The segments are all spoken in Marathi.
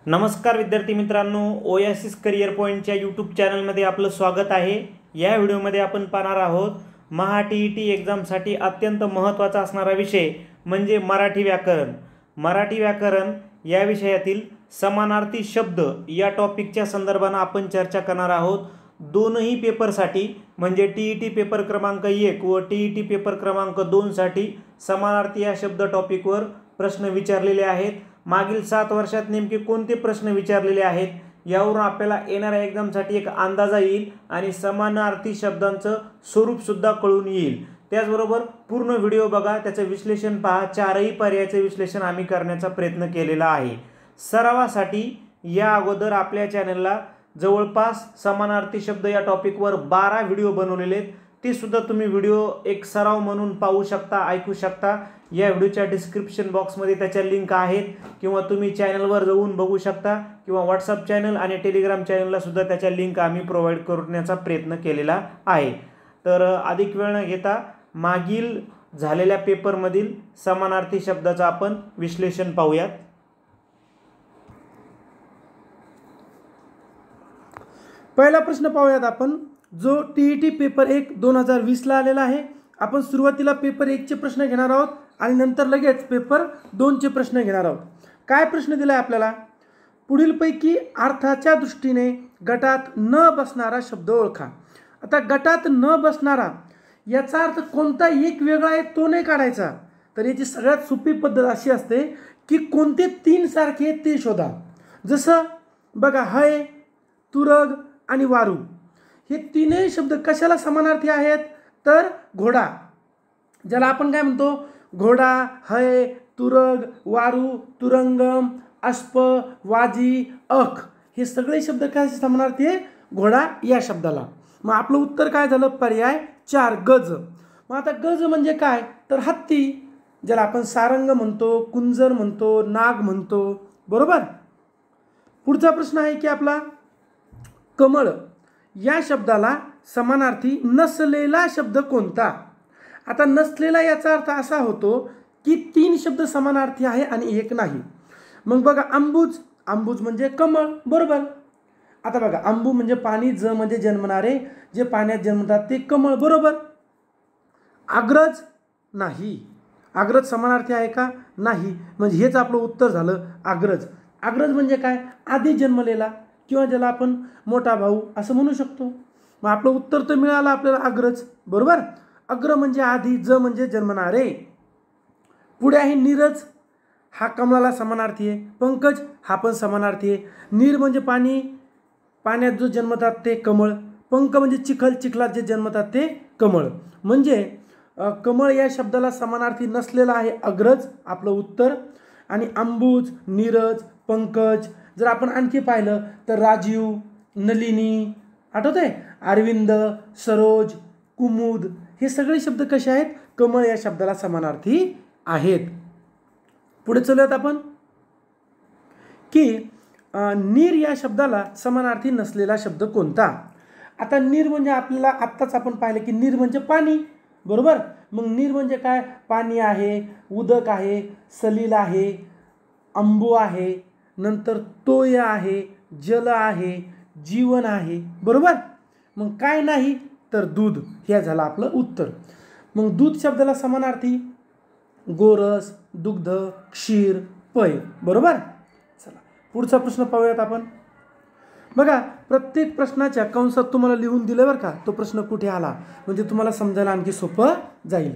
नमस्कार विद्यार्थी मित्रांनो, ओएसिस करिअर पॉईंटच्या यूट्यूब चॅनलमध्ये आपलं स्वागत आहे। या व्हिडिओमध्ये आपण पाहणार आहोत महा टी एक्झामसाठी अत्यंत महत्त्वाचा असणारा विषय म्हणजे मराठी व्याकरण। मराठी व्याकरण या विषयातील समानार्थी शब्द या टॉपिकच्या संदर्भाने आपण चर्चा करणार आहोत। दोनही पेपरसाठी म्हणजे टीईटी पेपर क्रमांक 1 व टीईटी पेपर क्रमांक 2 साठी समानार्थी या शब्द टॉपिकवर प्रश्न विचारलेले आहेत। मागील 7 वर्षात नेमके कोणते प्रश्न विचारलेले आहेत यावरून आपल्याला येणाऱ्या एक्झामसाठी एक अंदाजा येईल आणि समानार्थी शब्दांचं स्वरूप सुद्धा कळून येईल। त्याचबरोबर पूर्ण व्हिडिओ बघा, त्याचे विश्लेषण पहा। चारही पर्यायाचे विश्लेषण आम्ही करण्याचा प्रयत्न केलेला आहे। सरावासाठी या अगोदर आपल्या चॅनलला जवळपास समानार्थी शब्द या टॉपिकवर 12 व्हिडिओ बनवलेले आहेत। ते सुद्धा तुम्ही व्हिडिओ एक सराव म्हणून पाहू शकता, ऐकू शकता। या व्हिडिओच्या डिस्क्रिप्शन बॉक्समध्ये त्याच्या लिंक आहेत किंवा तुम्ही चॅनलवर जाऊन बघू शकता किंवा व्हॉट्सअप चॅनल आणि टेलिग्राम चॅनलला सुद्धा त्याच्या लिंक आम्ही प्रोव्हाइड करण्याचा प्रयत्न केलेला आहे। तर अधिक वेळ न घेता मागील झालेल्या पेपरमधील समानार्थी शब्दाचं आपण विश्लेषण पाहूयात। पहिला प्रश्न पाहूयात आपण, जो टीईटी पेपर 1 2020 ला आलेला आहे। आपण सुरुवातीला पेपर 1 चे प्रश्न घेणार आहोत आणि नंतर लगेच पेपर 2 चे प्रश्न घेणार आहोत। काय प्रश्न दिलाय आपल्याला? पुढीलपैकी अर्थाच्या दृष्टीने गटात न बसणारा शब्द ओळखा। आता गटात न बसणारा याचा अर्थ कोणता एक वेगळा आहे तो नाही काढायचा, तर याची सगळ्यात सोपी पद्धत अशी असते की कोणते 3 सारखे ते शोधा। जसं बघा, हय, तुरग आणि वारू हे तीनही शब्द कशाला समानार्थी आहेत? तर घोडा, ज्याला आपण काय म्हणतो, घोडा, हय, तुरग, वारू, तुरंगम, अश्प, वाजी, अख हे सगळे शब्द काय समानार्थी आहे? घोडा या शब्दाला। मग आपलं उत्तर काय झालं? पर्याय 4 गज। मग आता गज म्हणजे काय? तर हत्ती, ज्याला आपण सारंग म्हणतो, कुंजर म्हणतो, नाग म्हणतो, बरोबर। पुढचा प्रश्न आहे की आपला, कमळ या शब्दाला समानार्थी नसलेला शब्द कोणता? आता नसलेला याचा अर्थ असा होतो की 3 शब्द समानार्थी आहे आणि एक नाही। मग बघा, अंबुज, अंबुज म्हणजे कमळ, बरोबर। आता बघा, अंबू म्हणजे पाणी, ज म्हणजे जन्मणारे, जे पाण्यात जन्मतात ते कमळ, बरोबर। अग्रज नाही, अग्रज समानार्थी आहे का? नाही, म्हणजे हेच आपलं उत्तर झालं, अग्रज। अग्रज म्हणजे काय? आधी जन्मलेला किंवा ज्याला आपण मोठा भाऊ असं म्हणू शकतो। मग आपलं उत्तर तर मिळालं आपल्याला, अग्रज, बरोबर। अग्र म्हणजे आधी, ज म्हणजे जन्मणारे। पुढे आहे नीरज, हा कमळाला समानार्थी आहे। पंकज हा पण समानार्थी आहे। नीर म्हणजे पाणी, पाण्यात जो जन्मतात ते कमळ। पंक म्हणजे चिखल, चिखलात जे जन्मतात ते कमळ। म्हणजे कमळ या शब्दाला समानार्थी नसलेला आहे अग्रज, आपलं उत्तर। आणि अंबुज, नीरज, पंकज, जर आपण आणखी पाहिलं तर राजीव, नलिनी, आठवतंय, अरविंद, सरोज, कुमुद हे सगळे शब्द कसे आहेत? कमळ या शब्दाला समानार्थी आहेत। पुढे चलूयात आपण की नीर या शब्दाला समानार्थी नसलेला शब्द कोणता? आता नीर म्हणजे आपल्याला आत्ताच आपण पाहिलं की नीर म्हणजे पाणी, बरोबर। मग नीर म्हणजे काय? पाणी आहे, उदक आहे, सलील आहे, अंबू आहे, नंतर तोय आहे, जल आहे, जीवन आहे, बरोबर। मग काय नाही? तर दूध, हे झालं आपलं उत्तर। मग दूध शब्दाला समानार्थी गोरस, दुग्ध, क्षीर, पय, बरोबर। चला पुढचा प्रश्न पाहूयात आपण। बघा, प्रत्येक प्रश्नाच्या कंसात तुम्हाला लिहून दिलं बरं का, तो प्रश्न कुठे आला, म्हणजे तुम्हाला समजायला आणखी सोपं जाईल।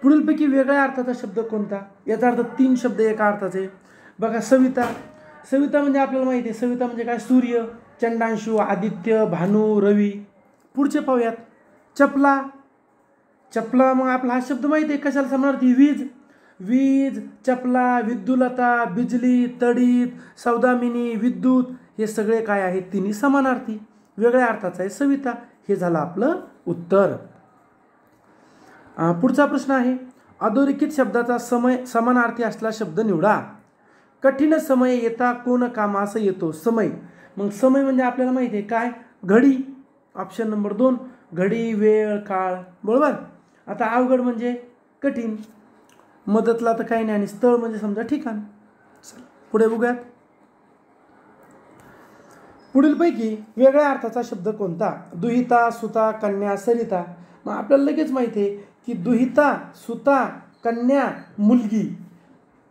पुढीलपैकी वेगळ्या अर्थाचा शब्द कोणता? याचा अर्थ 3 शब्द एका अर्थाचे। बघा, सविता, सविता म्हणजे आपल्याला माहिती आहे, सविता म्हणजे काय? सूर्य, चंडांशू, आदित्य, भानू, रवी। पुढचे पाहूयात, चपला, चपला मग आपला हा शब्द माहिती आहे कशाला समानार्थी? वीज, वीज, चपला, विद्युलता, बिजली, तडीत, सौदामिनी, विद्युत हे सगळे काय आहेत? तिन्ही समानार्थी। वेगळ्या अर्थाचा आहे सविता, हे झालं आपलं उत्तर। पुढचा प्रश्न आहे, अधोरेखित शब्दाचा समय समानार्थी असलेला शब्द निवडा। कठीण समय येता कोण कामास येतो? समय, मग समय म्हणजे आपल्याला माहिती आहे काय? घडी, ऑप्शन नंबर 2, घडी, वेळ, काळ, बरोबर। आता अवघड म्हणजे कठीण, मदतला तर काही नाही, आणि स्थळ म्हणजे समजा ठिकाण। पुढे बघूयात, पुढीलपैकी वेगळ्या अर्थाचा शब्द कोणता? दुहिता, सुता, कन्या, सरिता. मग आपल्याला लगेच माहिती आहे की दुहिता, सुता, कन्या, मुलगी.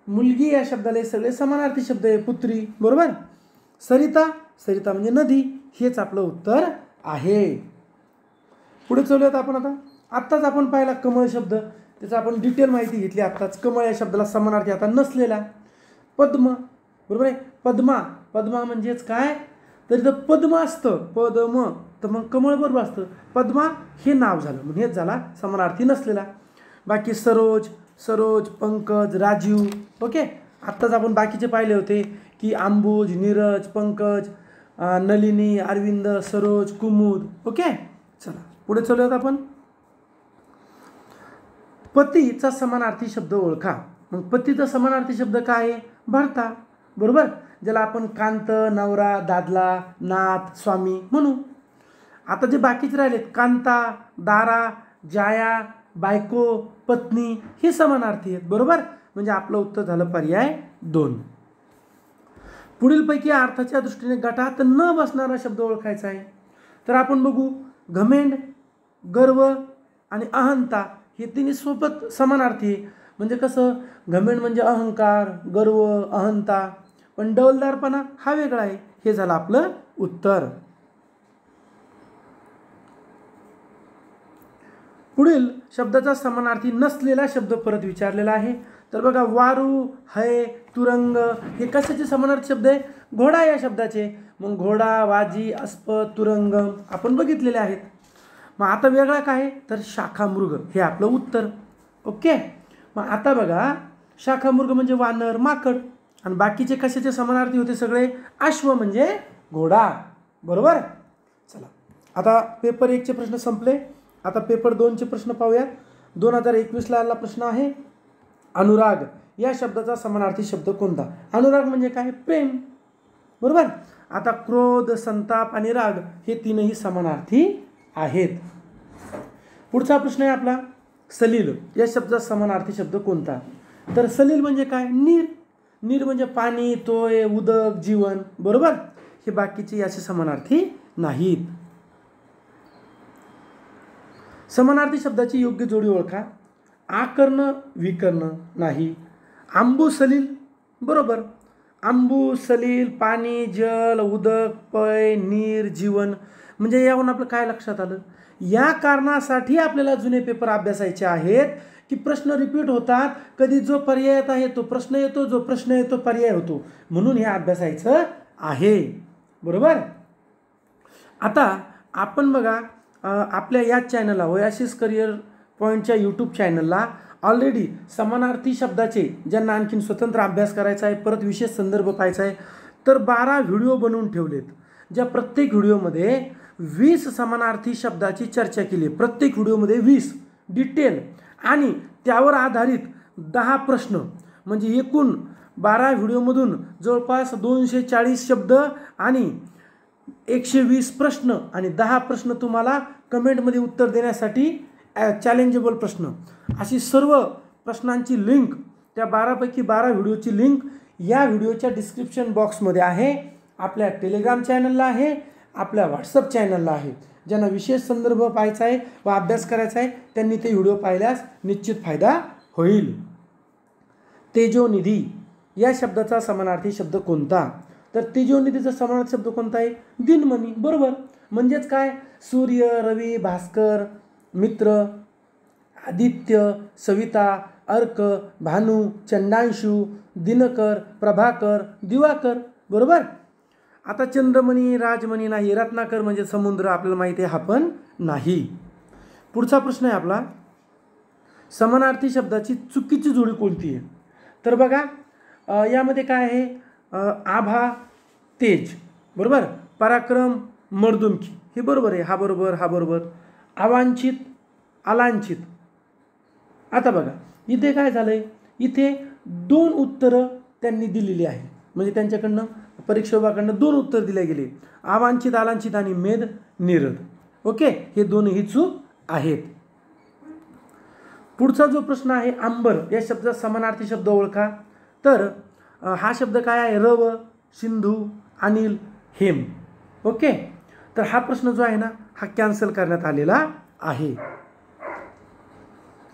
मुलगी या शब्दाला सगळे समानार्थी शब्द आहे. पुत्री, बरोबर. सरिता, सरिता म्हणजे नदी. हेच आपलं उत्तर आहे. पुढे चलूयात आपण. आत्ताच आपण पाहिला कमळ शब्द, त्याचा आपण डिटेल माहिती घेतली आत्ताच. कमळ या शब्दाला समानार्थी आता नसलेला. पद्म, बरोबर आहे. पद्मा, पद्मा म्हणजेच काय तर इथं पद्म असतं, पद्म, तर मग कमळ बरोबर असतं. पद्मा हे नाव झालं, म्हणजे हेच झाला समानार्थी नसलेला. बाकी सरोज, सरोज, पंकज, राजीव. ओके. आत्ताच आपण बाकीचे पाहिले होते की अंबुज, नीरज, पंकज, नलिनी, अरविंद, सरोज, कुमुद. ओके. चला पुढे चलूयात आपण. पतीचा समानार्थी शब्द ओळखा. मग पतीचा समानार्थी शब्द काय आहे? भर्ता, बरोबर. ज्याला आपण कांत, नवरा, दादला, नाथ, स्वामी म्हणू. आता जे बाकीचे राहिलेत कांता, दारा, जाया, बायको, पत्नी हे समानार्थी आहेत, बरोबर. म्हणजे आपलं उत्तर झालं पर्याय 2. पुढीलपैकी अर्थाच्या दृष्टीने गटात न बसणारा शब्द ओळखायचा आहे. तर आपण बघू. घमेंड, गर्व आणि अहंता हे तिन्ही सोबत समानार्थी आहे. म्हणजे कसं, घमेंड म्हणजे अहंकार, गर्व, अहंता, पण डौलदारपणा हा वेगळा आहे. हे झालं आपलं उत्तर. पुढील शब्दाचा समानार्थी नसलेला शब्द परत विचारलेला आहे. तर बघा, वारू, है, तुरंग हे कशाचे समानार्थी शब्द आहे? घोडा या शब्दाचे. मग घोडा, वाजी, अस्प, तुरंग आपण बघितलेले आहेत. मग आता वेगळा काय तर शाखामृग हे आपलं उत्तर. ओके. मग आता बघा, शाखामृग म्हणजे वानर, माकड. आणि बाकीचे कशाचे समानार्थी होते सगळे? अश्व म्हणजे घोडा, बरोबर. चला आता पेपर 1चे प्रश्न संपले. आता पेपर 2चे प्रश्न पाहूयात. 2021ला आलेला प्रश्न आहे, अनुराग या शब्दाचा समानार्थी शब्द कोणता? अनुराग म्हणजे काय? प्रेम, बरोबर. आता क्रोध, संताप आणि राग हे तीनही समानार्थी आहेत. पुढचा प्रश्न आहे आपला, सलील या शब्दाचा समानार्थी शब्द कोणता? तर सलील म्हणजे काय? नीर. नीर म्हणजे पाणी, तोय, उदक, जीवन, बरोबर. हे बाकीचे याचे समानार्थी नाहीत. समानार्थी शब्दाची योग्य जोडी ओळखा. आकर्ण, विकर्ण नाही. आंबू, सलील, बरोबर. आंबू, सलील, पाणी, जल, उदक, पय, नीर, जीवन. म्हणजे यावरून आपलं काय लक्षात आलं? या कारणासाठी आपल्याला जुने पेपर अभ्यासायचे आहेत की प्रश्न रिपीट होतात. कधी जो पर्याय येत आहे तो प्रश्न येतो, जो प्रश्न येतो पर्याय होतो. म्हणून हे अभ्यासायचं आहे, बरोबर. आता आपण बघा, आपल्या या चॅनलला ओएसिस करिअर पॉईंटच्या यूट्यूब चॅनलला ऑलरेडी समानार्थी शब्दाचे ज्यांना आणखीन स्वतंत्र अभ्यास करायचा आहे, परत विशेष संदर्भ पाहायचा आहे, तर 12 व्हिडिओ बनवून ठेवलेत. ज्या प्रत्येक व्हिडिओमध्ये 20 समानार्थी शब्दाची चर्चा केली. प्रत्येक व्हिडिओमध्ये 20 डिटेल आणि त्यावर आधारित 10 प्रश्न. म्हणजे एकूण 12 व्हिडिओमधून जवळपास 240 शब्द आणि 120 प्रश्न आणि 10 प्रश्न तुम्हाला कमेंटमध्ये उत्तर देण्यासाठी चॅलेंजेबल प्रश्न. अशी सर्व प्रश्नांची लिंक, त्या 12पैकी 12 व्हिडिओची लिंक या व्हिडिओच्या डिस्क्रिप्शन बॉक्समध्ये आहे. आपल्या टेलिग्राम चॅनलला आहे, आपल्या व्हॉट्सअप चॅनलला आहे. ज्यांना विशेष संदर्भ पाहायचा आहे व अभ्यास करायचा आहे त्यांनी ते व्हिडिओ पाहिल्यास निश्चित फायदा होईल. तेजोनिधी या शब्दाचा समानार्थी शब्द कोणता? तर तेजोनिधीचा समानार्थी शब्द कोणता आहे? दिनमणी, बरोबर. म्हणजेच काय? सूर्य, रवी, भास्कर, मित्र, आदित्य, सविता, अर्क, भानू, चंडांशू, दिनकर, प्रभाकर, दिवाकर, बरोबर. आता चंद्रमणी, राजमणी नाही. रत्नाकर म्हणजे समुद्र, आपल्याला माहिती आहे, हा पण नाही. पुढचा प्रश्न आहे आपला, समानार्थी शब्दाची चुकीची जोडी कोणती आहे? तर बघा, यामध्ये काय आहे? आभा, तेज, बरोबर. पराक्रम, मर्दुमकी हे बरोबर आहे. हा बरोबर, हा बरोबर. अवांछित, अलांछित. आता बघा इथे काय झालंय? इथे 2 उत्तरं त्यांनी दिलेली आहे. म्हणजे त्यांच्याकडनं परीक्षा विभागाकडनं 2 उत्तर दिले गेले. अवांछित, अलांछित आणि मेद, निरद. ओके. हे दोनही चूक आहेत. पुढचा जो प्रश्न आहे, अंबर या शब्दाचा समानार्थी शब्द ओळखा. तर हा शब्द काय आहे? रव, सिंधू, अनिल, हेम, ओके, तर हा प्रश्न जो आहे ना हा कॅन्सल करण्यात आलेला आहे.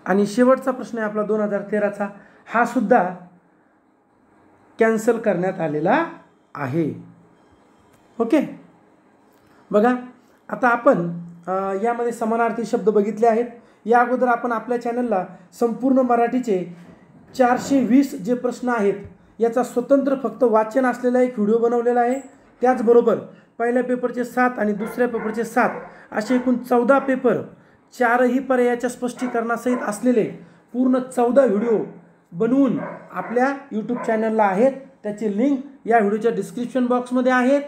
आणि शेवटचा प्रश्न आहे आपला 2013चा, हा सुद्धा कॅन्सल करण्यात आलेला आहे. ओके, बघा आता आपण यामध्ये समानार्थी शब्द बघितले आहेत. या अगोदर आपण आपल्या चॅनलला संपूर्ण मराठीचे 420 जे प्रश्न आहेत याचा स्वतंत्र फक्त वाचन असलेला एक व्हिडिओ बनवलेला आहे. त्याचबरोबर पहिल्या पेपरचे 7 आणि दुसऱ्या पेपरचे 7 असे एकूण 14 पेपर 4ही पर्यायाच्या स्पष्टीकरणासहित असलेले पूर्ण 14 व्हिडिओ बनवून आपल्या यूट्यूब चॅनलला आहेत. त्याची लिंक या व्हिडिओच्या डिस्क्रिप्शन बॉक्समध्ये आहेत.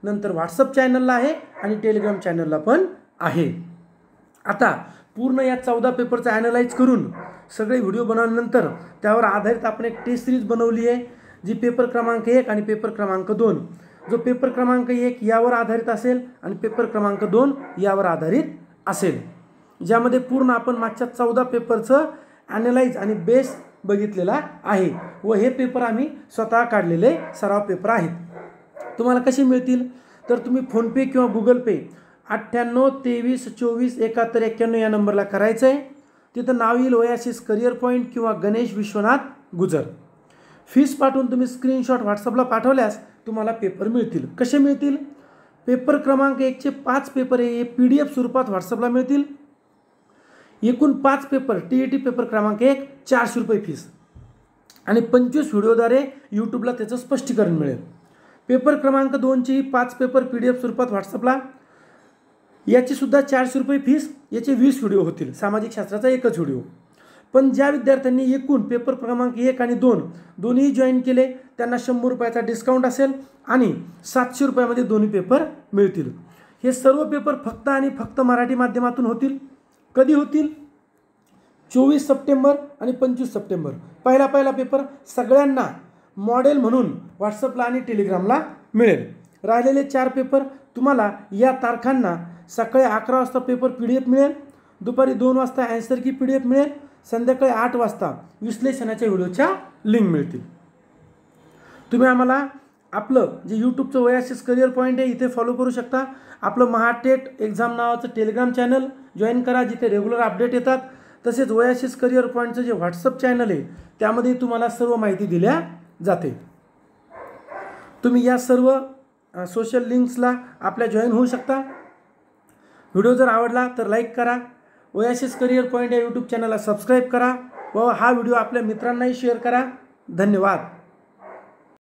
नंतर व्हॉट्सअप चॅनलला आहे आणि टेलिग्राम चॅनलला पण आहे. आता पूर्ण या 14 पेपरचा ॲनलाइज करून सगळे व्हिडिओ बनवल्यानंतर त्यावर आधारित आपण एक टेस्ट सिरीज बनवली आहे, जी पेपर क्रमांक 1 आणि पेपर क्रमांक 2, जो पेपर क्रमांक 1 यावर आधारित असेल आणि पेपर क्रमांक 2 यावर आधारित असेल, ज्यामध्ये पूर्ण आपण मागच्या 14 पेपरचं ॲनलाइज आणि बेस बघितलेला आहे. व हे पेपर आम्ही स्वतः काढलेले सराव पेपर आहेत. तुम्हाला कसे मिळतील तर तुम्ही फोनपे किंवा गुगल पे 98 23 24 71 91 या नंबरला करायचं आहे. तिथं नाव येईल ओएसिस करिअर पॉईंट किंवा गणेश विश्वनाथ गुजर. फीस पाठवून तुम्ही स्क्रीनशॉट व्हॉट्सअपला पाठवल्यास तुम्हाला पेपर मिळतील. कसे मिळतील? पेपर क्रमांक 1चे 5 पेपर हे PDF स्वरूपात व्हॉट्सअपला मिळतील. एकूण 5 पेपर TET पेपर क्रमांक 1 400 रुपये फीस आणि 25 व्हिडिओद्वारे यूट्यूबला त्याचं स्पष्टीकरण मिळेल. पेपर क्रमांक 2चे 5 पेपर PDF स्वरूपात व्हॉट्सअपला, याची सुद्धा 400 रुपये फीस, याचे 20 व्हिडिओ होतील. सामाजिक शास्त्राचा एकच व्हिडिओ. पण ज्या विद्यार्थ्यांनी एकूण पेपर क्रमांक 1 आणि 2 दोन्ही जॉईन केले त्यांना 100 रुपयाचा डिस्काउंट असेल आणि 700 रुपयामध्ये दोन्ही पेपर मिळतील. हे सर्व पेपर फक्त आणि फक्त मराठी माध्यमातून होतील. कधी होतील? 24 सप्टेंबर आणि 25 सप्टेंबर. पहिला पेपर सगळ्यांना मॉडेल म्हणून व्हॉट्सअपला आणि टेलिग्रामला मिळेल. राहिलेले 4 पेपर तुम्हाला या तारखांना सकाळी 11 वाजता पेपर PDF मिळेल, दुपारी 2 वाजता ॲन्सर की PDF मिळेल, संध्याकाळी 8 वाजता विश्लेषणाच्या व्हिडिओच्या लिंक मिळतील. तुम्ही आम्हाला आपलं जे यूट्यूबचं ओएसिस करिअर पॉईंट आहे इथे फॉलो करू शकता. आपलं महाटेट एक्झाम नावाचं टेलिग्राम चॅनल जॉईन करा, जिथे रेग्युलर अपडेट येतात. तसेच ओएसिस करिअर पॉईंटचं जे व्हॉट्सअप चॅनल आहे त्यामध्ये तुम्हाला सर्व माहिती दिल्या जाते. तुम्ही या सर्व सोशल लिंक्सला आपल्या जॉईन होऊ शकता. व्हिडिओ जर आवडला तर लाईक करा. ओएसिस करिअर पॉईंट या यूट्यूब चॅनलला सबस्क्राईब करा व हा व्हिडिओ आपल्या मित्रांनाही शेअर करा. धन्यवाद.